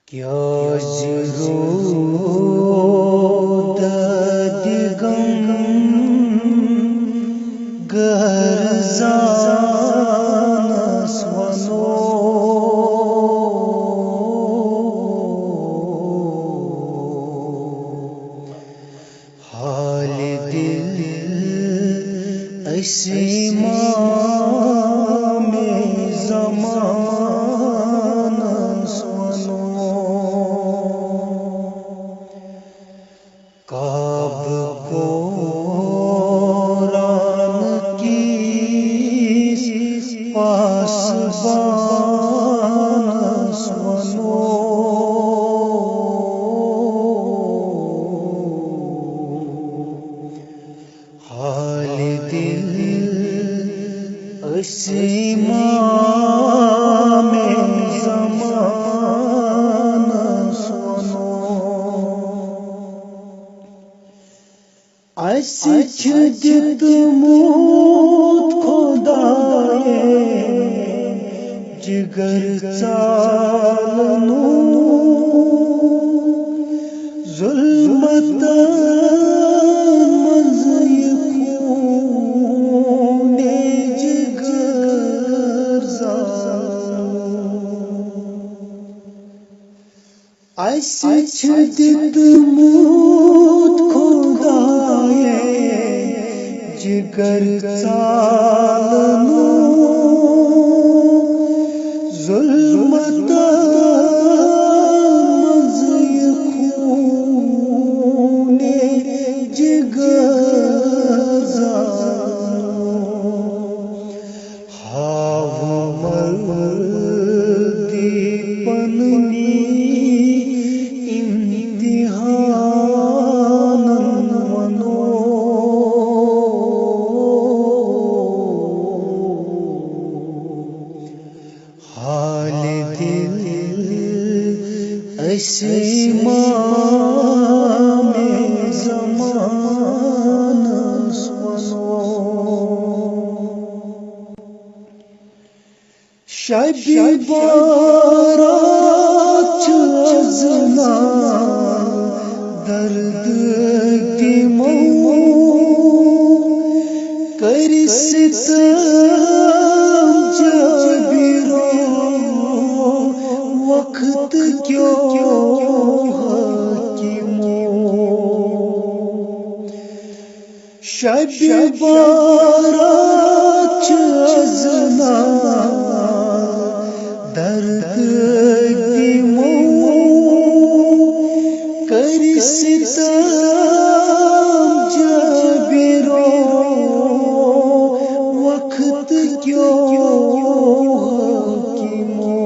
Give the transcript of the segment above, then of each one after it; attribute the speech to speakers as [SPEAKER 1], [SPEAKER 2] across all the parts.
[SPEAKER 1] کیا زیرو دادگم گرزان سوانو حال دل اسیما میں زمان سوانو کعب قرآن کی پاسبان سوانو حال دل اسیما میں زمان سوانو ایسی چھدموت خدائے جگر چالنو ظلمت منزی خون جگر زالنو ایسی چھدموت خدائے جگر چالنو ظلمت منزی خون جگر زالنو ہاو مردی پننی امتحان منو حال دل اسیما میں زمان سوانو شب بارات ازنا درد دیمو کر ستم جبیرو وقت کیوں حکیمو شب بارات ازنا درد دیمو کر ستم جبیرو وقت کیوں حکیمو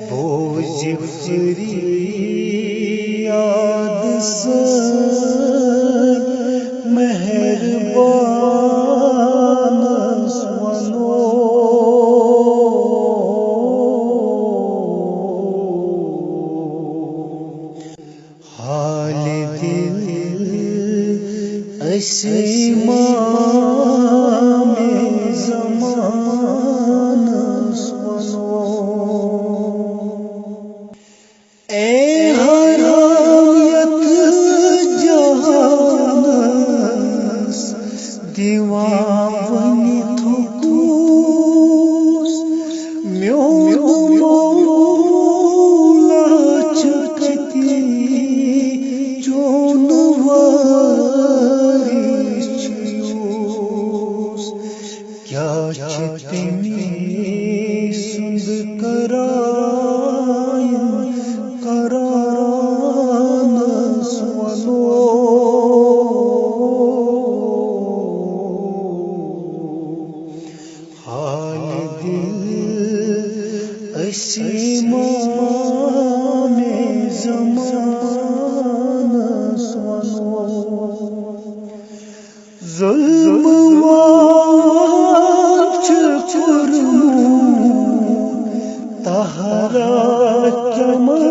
[SPEAKER 1] بوجھ فریاد سن مہربان سوانو حال دل اسیما میں زمان سوانو اے حرایت جہانس دیوانی تھکوس میون مولا چکتی چون واری چیوس کیا چتمی سند کرائیں قراران سوانو حال دل اسیما میں زمان سوانو ظلم واچ کرمو تہرا چمن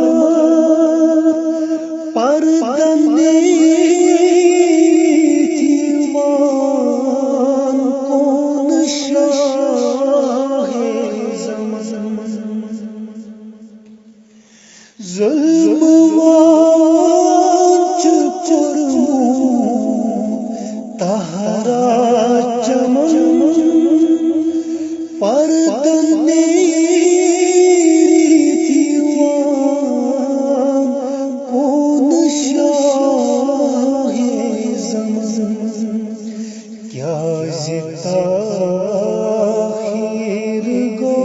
[SPEAKER 1] پردنی دیوان کون شاہ زمان ظلم وانچ کرمو تہرا چمن پردنے دیوان کون شاہ زمن کیا زتا خیر گو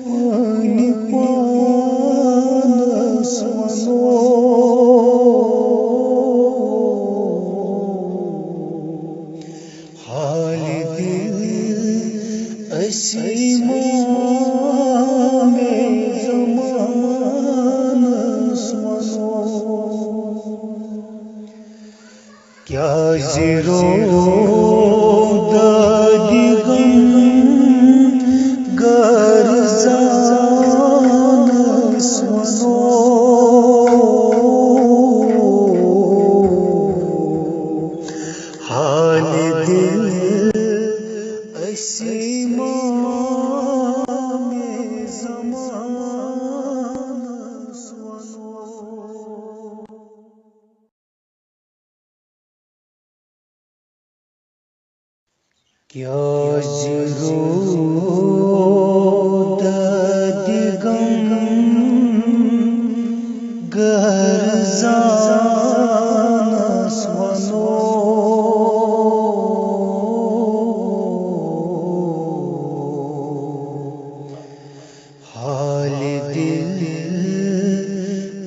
[SPEAKER 1] پانی پانس ونو حال دل اسی ماں میں زمان سنو کیا زیرو دادی غم گرزان سنو حال دل اسی ماں میں زمان سنو کیا ضرور دادی غم گرزان سنو حال دل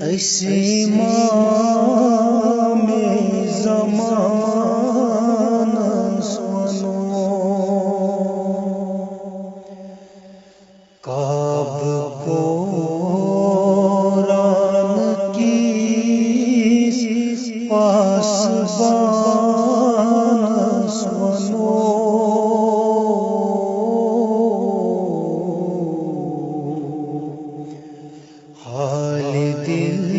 [SPEAKER 1] اسی ماں میں زمان سنو کعب کو ران کی پاسبان سنو حال دل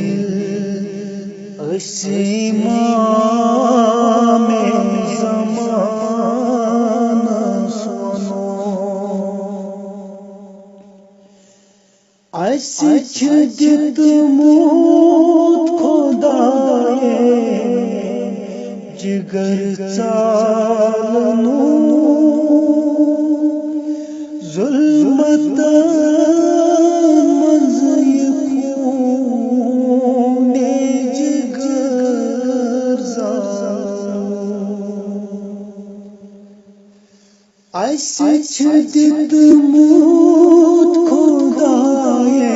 [SPEAKER 1] اسی ماں میں زمان سنو ایسی چھجت موت خدائے جگر چالنو ظلمت مزی خون جگر زالنو ایسی چھجت موت خدائے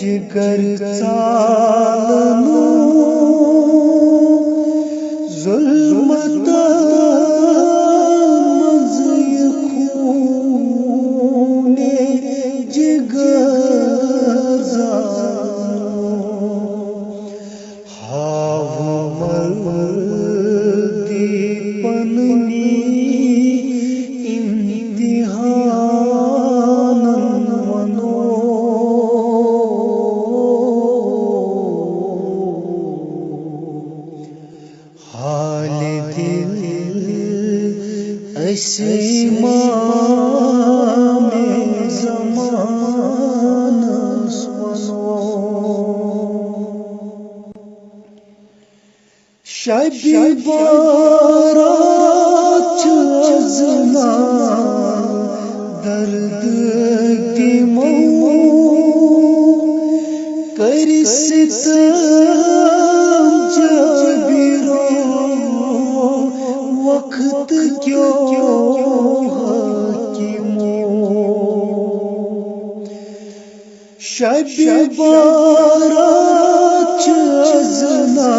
[SPEAKER 1] جگر چالنو ظلمت مزی خون جگر زالنو ہاو مردی پننی حال دل اسی ماں میں زمان سنو شبی بارات ازنا درد دیمو کر ستم جبیرو وقت کیوں حکیمو شبی بارات ازنا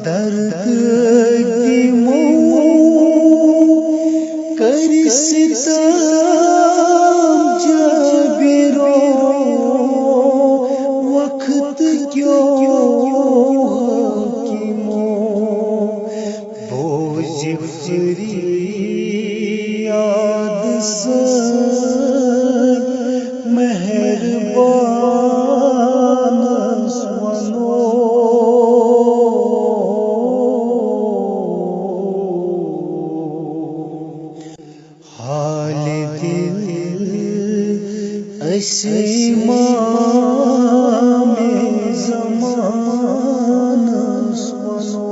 [SPEAKER 1] درد دیمو کر ستم جبیرو وقت کیوں حکیمو بوجھ فریاد سے مہربان سنو اسمام زمانس ونو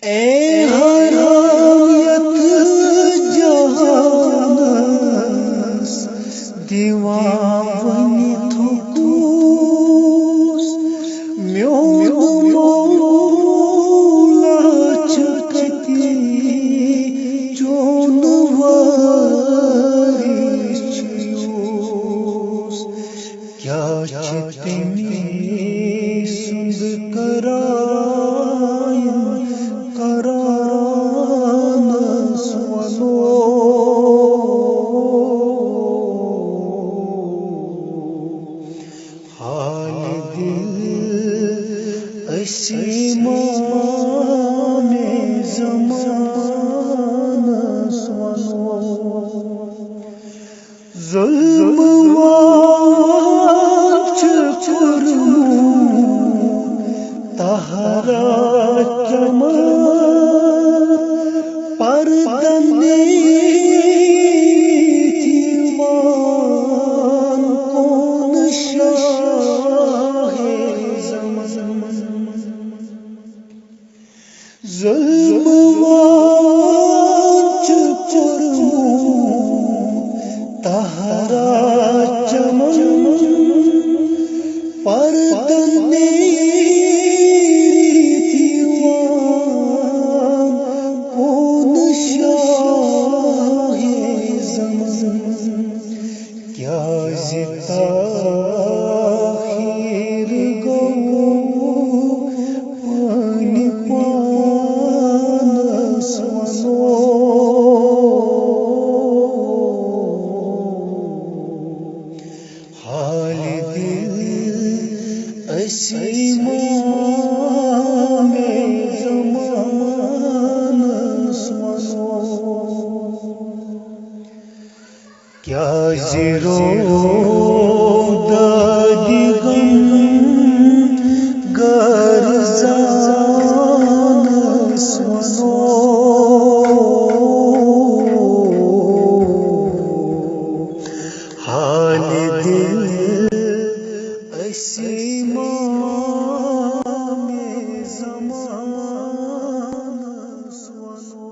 [SPEAKER 1] اے حرایت جہانس دیوانی تھکوس میون مولا چکتی چون وارش چیوس کیا چتمی سند کرائن کرانس ونو اسمام زمانس ونو ظلم واچ کورمت تہرا چمن پردنی دیوان کون شاہ زمان ظلم واچ کورمت تہرا چمن پردنی دیوان کون شاہ زمان کیا تاخیر گو پانی پانس ونو حال دل اسمام زمانس ونو کیا دادی غم گرزانس ونو حال دل اسمام زمانس ونو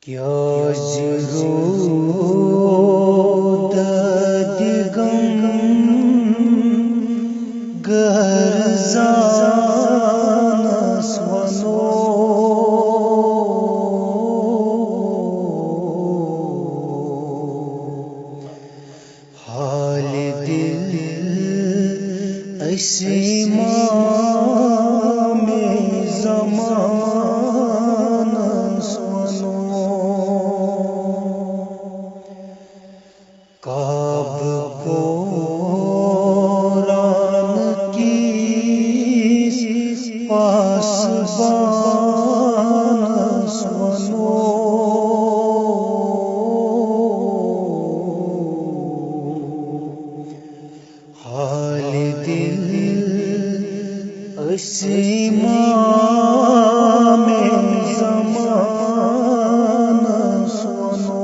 [SPEAKER 1] کیا دادی غم گرزانس ونو حال دل اسمام زمانس ونو کعب قرآن کی پاسبانس ونو حال دل اسمام زمانس ونو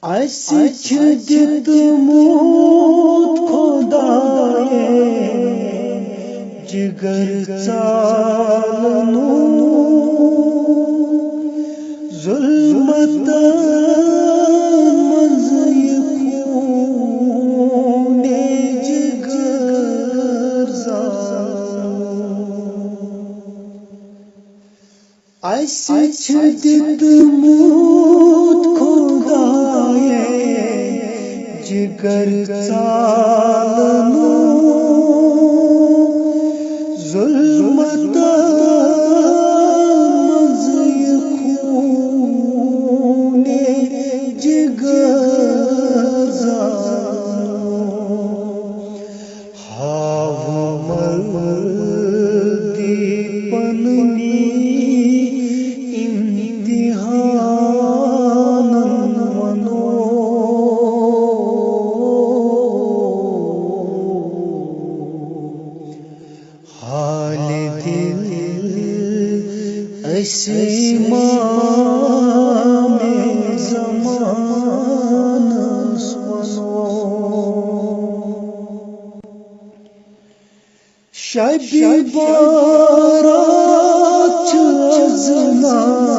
[SPEAKER 1] اسہ چھ دتمت خدائے جگر ژالنو ظلمت منز خون جگر زالنو اسہ چھ دتمت خدائے جگر ژالنو ظلمت منز خون جگر زالنو ہاو مردی پننی امتحان ونو امام زمانس ونو شبِ بارات